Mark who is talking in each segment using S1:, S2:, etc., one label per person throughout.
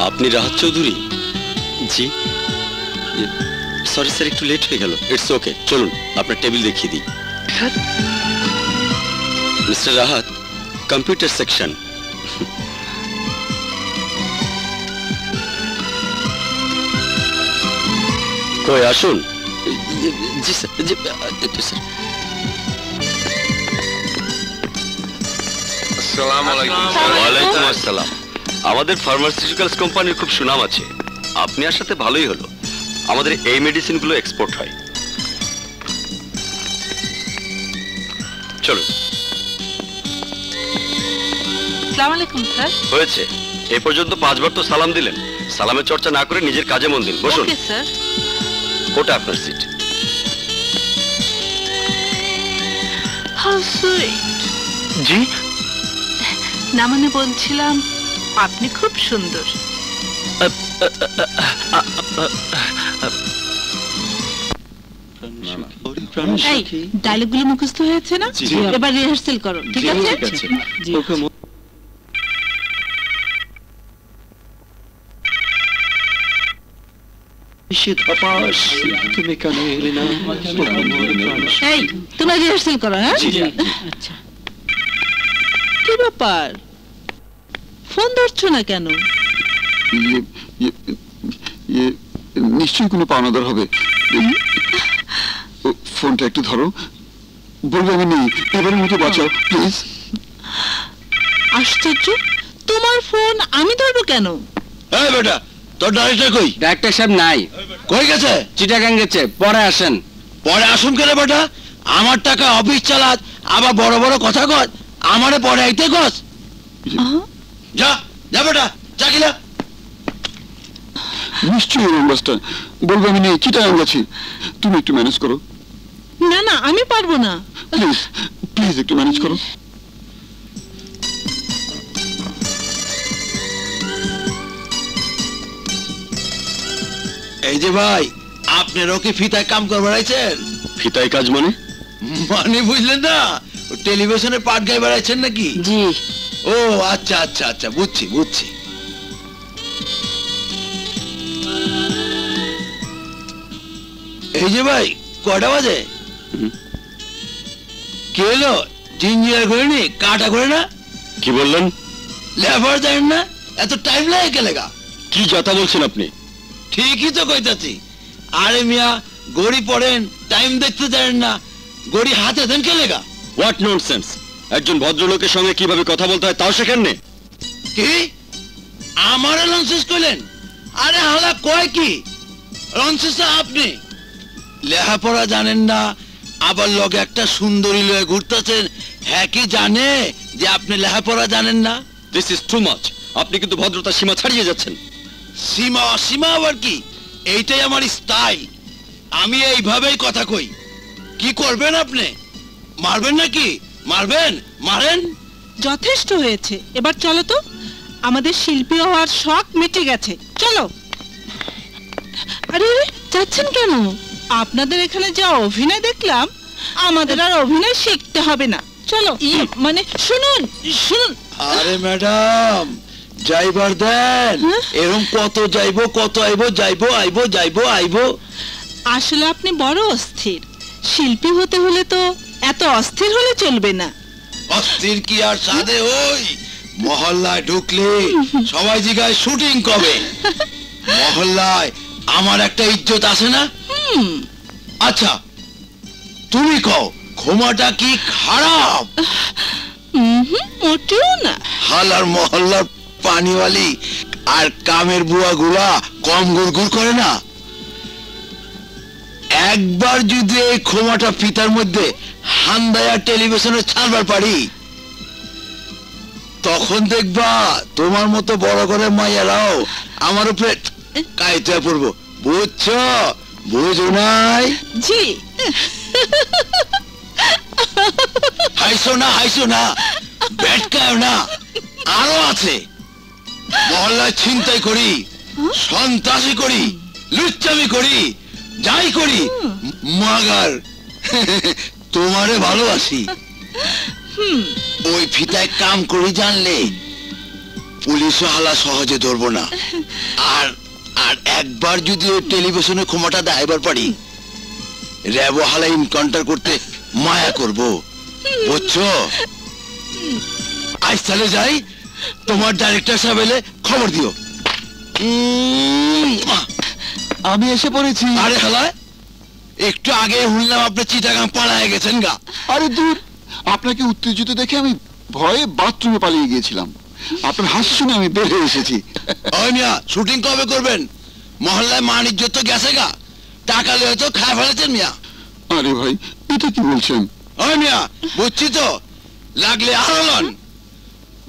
S1: আপনি রাহাত চৌধুরী? জি। Sorry sir, একটু late হয়ে গেল। ইটস ওকে, চলুন আপনার টেবিল দেখিয়ে দিই। Mister Rahat, computer section. কই আসুন। জি স্যার, জি স্যার।
S2: আসসালামু আলাইকুম।
S1: ওয়ালাইকুম আসসালাম। আমাদের ফার্মাসিউটিক্যালস কোম্পানির খুব সুনাম আছে, আপনি আসাতে ভালোই হলো। আমাদের এই মেডিসিনগুলো এক্সপোর্ট হয়। চলো।
S3: আসসালামু আলাইকুম স্যার।
S1: হয়েছে, এ পর্যন্ত 5 বার তো সালাম দিলেন। সালামের চর্চা না করে নিজের কাজে মন দিন। বসুন।
S3: Okay sir.
S1: ওটা আপনার সিট।
S3: How sweet.
S1: জি।
S3: না মানে বলছিলাম আপনি খুব সুন্দর। এই ডায়লগগুলো মুখস্থ হয়েছে না? এবার রিহার্সাল করো, ঠিক আছে? এই তোমরা রিহার্সাল করো। হ্যাঁ, আচ্ছা। কি ব্যাপার, ফোন ধরছো না কেন?
S4: নিশ্চয়ই কোনো পাওনাদার হবে। ফোনটা একটু ধরো। বলবো আমি নেই, এবারের মতো বাঁচাও প্লিজ।
S3: আশ্চর্য, তোমার ফোন আমি ধরবো কেন?
S5: এই বেটা, তোর ডাইরেক্টর কই?
S2: ডাক্তার সাহেব নাই।
S5: কই গেছে?
S2: চিটাগাং গেছে, পরে আসেন।
S5: পরে আসুন কেন বেটা? আমার টাকা অফিস চালাত, আবার বড় বড় কথা কর, আমারে পরে আইতে কস। যা যা বেটা, যা কিলা।
S4: নিশ্চয়ই রংবাসটা। বলবো আমি নেই, চিটাগাং গেছি। তুমি একটু ম্যানেজ করো।
S3: না না, আমি পারবো না।
S4: প্লিজ প্লিজ একটু ম্যানেজ করো।
S5: এই যে ভাই, আপনারও কি ফিতায় কাম করবার আইছেন?
S1: ফিতায় কাজ মানে?
S5: মানে বুঝলেন না, টেলিভিশনে পাট গায়ে বেড়াইছেন নাকি?
S3: জি।
S5: ও আচ্ছা আচ্ছা আচ্ছা, বুঝছি বুঝছি। এই যে ভাই, কয়টা বাজে? কে এলো? জিঞ্জিয়ার করে নি, কাটা করে না?
S1: কি বললেন?
S5: লেবার জানেন না, এত টাইম লাগে কে লেগা?
S1: কি কথা বলছেন আপনি?
S5: ঠিকই তো কইতাছি। আরে মিয়া, গড়ি পড়েন, টাইম দেখতে জানেন না, গড়ি হাতে দেন কে লেগা?
S1: What nonsense! একজন ভদ্রলোকের সঙ্গে কিভাবে কথা বলতে হয় তাও শেখেননি?
S5: কি আমারে লঞ্চেস কইলেন? আরে হালা কয় কি লঞ্চেস? আপনি লেখাপড়া জানেন না, আবার লগে একটা সুন্দরী লয়ে ঘুরতেছেন। হ্যাঁ কি জানে যে আপনি লেখাপড়া জানেন না?
S1: This is too much. আপনি কিন্তু ভদ্রতার সীমা ছাড়িয়ে যাচ্ছেন।
S5: সীমা অসীমা আবার কি? এইটাই আমার স্টাইল। আমি এইভাবেই কথা কই। কি করবেন আপনি? মারবেন নাকি? মারবেন? মারেন।
S3: যথেষ্ট হয়েছে, এবার চলো তো। আমাদের শিল্পী হওয়ার শখ মিটে গেছে, চলো। আরে যাচ্ছেন কেন? আপনাদের এখানে যা অভিনয় দেখলাম, আমাদের আর অভিনয় শিখতে হবে না, চলো। মানে শুনুন শুনুন।
S5: আরে ম্যাডাম, যাইবার দেন। এরকম কত যাইবো, কত আইবো, যাইবো আইবো, যাইবো আইবো।
S3: আসলে আপনি বড় অস্থির। শিল্পী হতে হলে তো এত অস্থির হলে চলবে না।
S5: অস্থির কি আর সাধে হই? মহল্লায় ঢুকলে সবাই জিগায় শুটিং কবে। মহল্লায় আমার একটা ইজ্জত আছে না? আচ্ছা তুমি কও, ক্ষমাটা কি খারাপ?
S3: মোটেও না।
S5: হালার মহল্লার পানিওয়ালি আর কামের বুয়া গুলা কম গুড়গুড় করে না? একবার যদি এই ক্ষমাটা ফিতার মধ্যে হান্দায়া টেলিভিশনে ছাড়বার পারি, তখন দেখবা তোমার মতো বড় করে মাইয়ারাও আমার উপরে কাইতে পড়বো। বুঝছো? বুঝো নাই?
S3: জি।
S5: হাইসো না, হাইসো না, বেটকাও না। আরো আছে। মহল্লায় ছিনতাই করি, সন্ত্রাসী করি, লুচ্চামি করি, যাই করি, মাগার তোমারে ভালোবাসি। ওই ফিতায় কাম করি জানলে পুলিশও হালা সহজে ধরবো না। আর আর একবার যদি ওই টেলিভিশনে ক্ষমতা দেখাইবার পারি, র্যাবও হালা এনকাউন্টার করতে মায়া করব, বুঝছো? আজ তাহলে যাই, তোমার ডাইরেক্টর সাহেব এলে খবর দিও।
S4: আমি এসে পড়েছি।
S5: আরে হালা, একটু আগে শুনলাম আপনি চিটাগাং পালায় গেছেন গা।
S4: আরে দূর, আপনাকে উত্তেজিত দেখে আমি ভয়ে বাথরুমে পালিয়ে গিয়েছিলাম। আপনার হাসি শুনে আমি বের হয়ে এসেছি।
S5: ওই মিয়া, শুটিং কবে করবেন? মহল্লায় মান ইজ্জত তো গেছে গা, টাকা লিয়ে তো খায় ফেলেছেন মিয়া।
S4: আরে ভাই, এটা কি বলছেন?
S5: ওই মিয়া, বুঝছি তো, লাগলে আরো লন,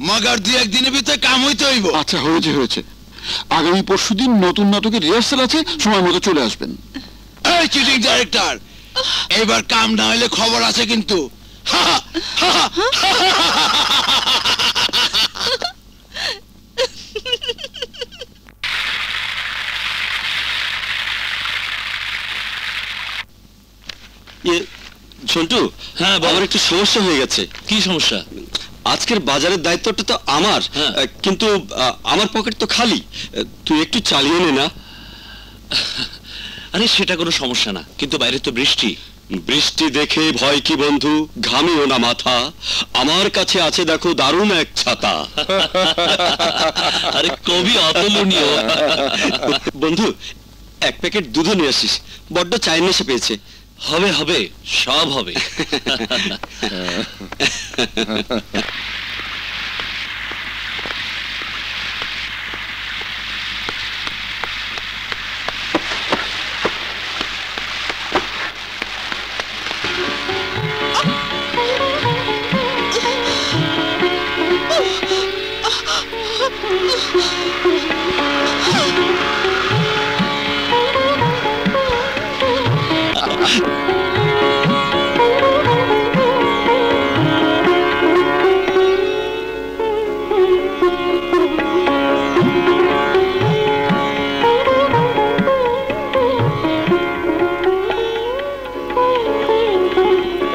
S5: মগার দুই একদিনের ভিতরে কাম হইতে হইব।
S4: আচ্ছা, হয়েছে হয়েছে। আগামী পরশুদিন নতুন নাটকের রিহার্সাল আছে, সময় মতো চলে আসবেন।
S5: এই চিটিং ডাইরেক্টর, এইবার কাম না হইলে খবর আছে কিন্তু।
S1: ঝন্টু,
S6: হ্যাঁ, বল।
S1: আমার একটু সমস্যা হয়ে গেছে।
S6: কি সমস্যা?
S1: আজকের বাজারের দায়িত্বটা তো আমার,
S6: হ্যাঁ।
S1: কিন্তু আমার পকেট তো খালি। তুই একটু চালিয়ে নে না।
S6: আরে সেটা কোনো সমস্যা না, কিন্তু বাইরে তো বৃষ্টি।
S1: বৃষ্টি দেখে ভয় কি বন্ধু, ঘামিও না মাথা, আমার কাছে আছে দেখো দারুণ এক ছাতা।
S6: আরে কবি অতুলনীয়।
S1: বন্ধু, এক প্যাকেট দুধও নিয়ে আসিস, বড্ড চাইনিজ এসে পেয়েছে।
S6: হবে হবে, সব হবে।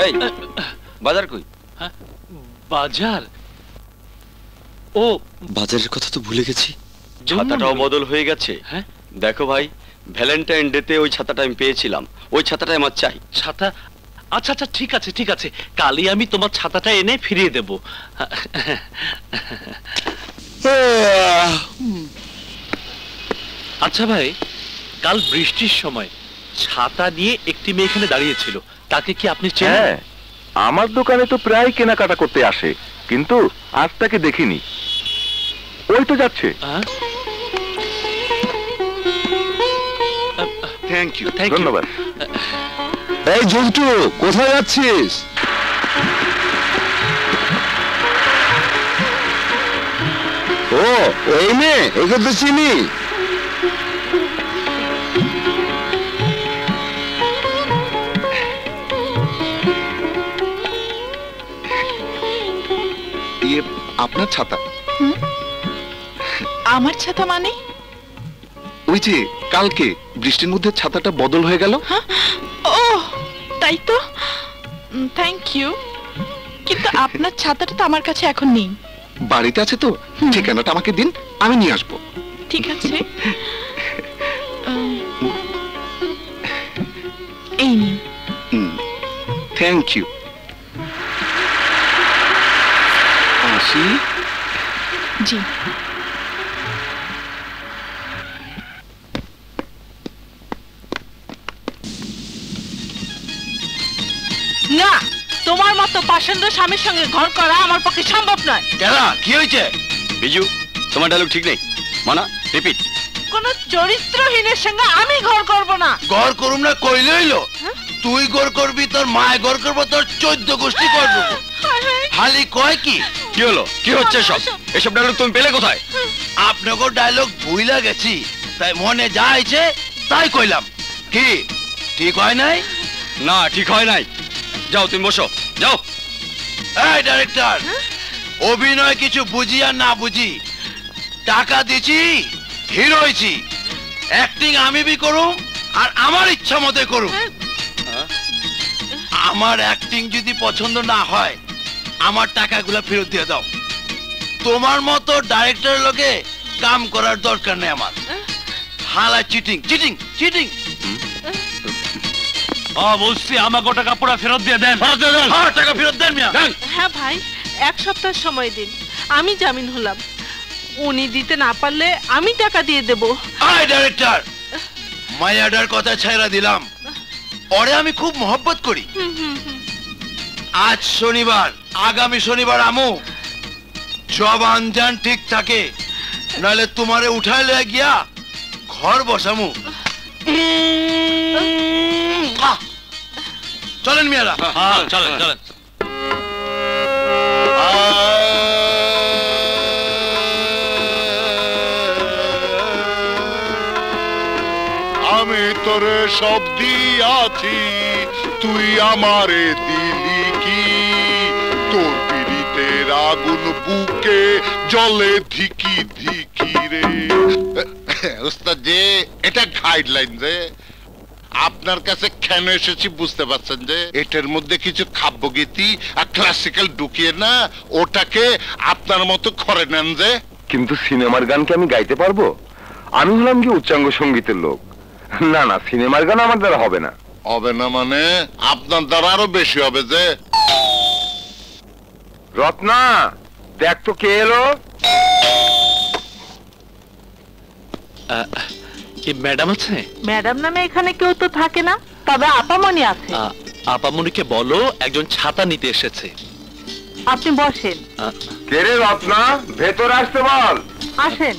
S1: এই বাজার কই?
S6: বাজার? ও,
S1: বাজারের কথা তো ভুলে গেছি।
S6: ছাতাটাও
S1: ছাতাটাও বদল হয়ে গেছে।
S6: হ্যাঁ,
S1: দেখো ভাই, ভ্যালেন্টাইন ডেতে ওই ছাতাটা আমি পেয়েছিলাম, ওই ছাতাটাই আমার চাই।
S6: ছাতা? আচ্ছা আচ্ছা, ঠিক আছে ঠিক আছে, কালই আমি তোমার ছাতাটা এনে ফিরিয়ে দেব। আচ্ছা ভাই, কাল বৃষ্টির সময় ছাতা নিয়ে একটি মেয়ে এখানে দাঁড়িয়েছিল, তাকে কি আপনি চেনেন?
S7: হ্যাঁ, আমার দোকানে তো প্রায় কেনাকাটা করতে আসে, কিন্তু আজ তাকে দেখিনি। ওই তো যাচ্ছে।
S6: হ্যাঁ?
S1: Thank you.
S6: Thank you.
S7: ধন্যবাদ।
S2: এই ঝন্টু, কোথায় যাচ্ছিস? ও, ওই মেয়ে, একে তো চিনি।
S4: আপনার ছাতা?
S3: আমার ছাতা মানে?
S4: ওই যে কালকে বৃষ্টির মধ্যে ছাতাটা বদল হয়ে গেল।
S3: ও তাই তো, থ্যাংক ইউ, কিন্তু আপনার ছাতাটা তো আমার কাছে এখন নেই।
S4: বাড়িতে আছে তো, ঠিকানাটা আমাকে দিন, আমি নিয়ে আসবো।
S3: ঠিক আছে, এই নিন।
S4: Thank you. আসি।
S3: জি। না, তোমার মতো পাষণ্ড স্বামীর সঙ্গে ঘর করা আমার পক্ষে সম্ভব নয়।
S5: কেনা কি হয়েছে?
S1: বিজু, তোমার ডায়লগ ঠিক নেই, মানা রিপিট।
S3: কোন চরিত্রহীনের সঙ্গে আমি ঘর করব না।
S5: ঘর করুম না কইলে হইলো? তুই ঘর করবি, তোর মায় ঘর করবো, তোর 14 গোষ্ঠী ঘর করবো। হালি কয় কি?
S1: কি হলো, কি হচ্ছে সব? এসব ডায়লগ তুমি পেলে কোথায়?
S5: আপনাকে ডায়লগ ভুইলা গেছি, তাই মনে যা আইছে তাই কইলাম। কি ঠিক হয় নাই?
S1: না, ঠিক হয় নাই। যাও তুমি বসো, যাও।
S5: এই ডাইরেক্টর, অভিনয় কিছু বুঝি আর না বুঝি, টাকা দিছি, হিরো হইছি, অ্যাক্টিং আমি বি করুম আর আমার ইচ্ছা মতে করুম। আমার অ্যাক্টিং যদি পছন্দ না হয়, আমার টাকাগুলো ফেরত দিয়ে দাও। তোমার মতো ডাইরেক্টর লোকে কাম করার দরকার নেই আমার। হালা চিটিং চিটিং চিটিং।
S6: বলছি আমাকে টাকা পুরো ফেরত দিয়ে দেন।
S5: হ্যাঁ, টাকা ফেরত দেন মিয়া।
S8: হ্যাঁ ভাই, 1 সপ্তাহ সময় দিন, আমি জামিন হলাম। উনি দিতে না পারলে আমি টাকা দিয়ে দেব।
S5: আয় ডাইরেক্টর, মায়াডার কথা ছাইরা দিলাম, ওরে আমি খুব মহব্বত করি। আজ শনিবার, আগামী শনিবার আমু জবান জান ঠিক থাকে, নাহলে তোমারে উঠাইলে গিয়া ঘর বসামু। চলেন মিয়ারা।
S6: চলেন চলেন।
S9: আমি তোরে সব দিয়াছি, তুই আমারে দিলি কি? তোর পিড়িতের আগুন বুকে জলে ধিকি ধিকি রে। ওস্তাদ যে এটা গাইডলাইন যে আপনার কাছে কেন এসেছি বুঝতে পারছেন যে এটার মধ্যে কিছু কাব্যগীতি আর ক্লাসিক্যাল ঢুকিয়ে না ওটাকে আপনার মতো করে নেন যে।
S7: কিন্তু সিনেমার গান কি আমি গাইতে পারবো? আমি হলাম কি উচ্চাঙ্গ সঙ্গীতের লোক। না না, সিনেমার গান আমার দ্বারা হবে না।
S9: হবে না মানে আপনার দ্বারা আরো বেশি হবে যে।
S7: রত্না, দেখ তো কে এলো।
S6: কি ম্যাডাম আছে?
S8: ম্যাডাম নামে এখানে কেউ তো থাকে না, তবে আপামনি আছে।
S6: আপামনিকে বলো একজন ছাতা নিতে এসেছে।
S8: আপনি বসেন।
S7: কে রে রত্না, ভেতর আসতে বল।
S8: আসেন।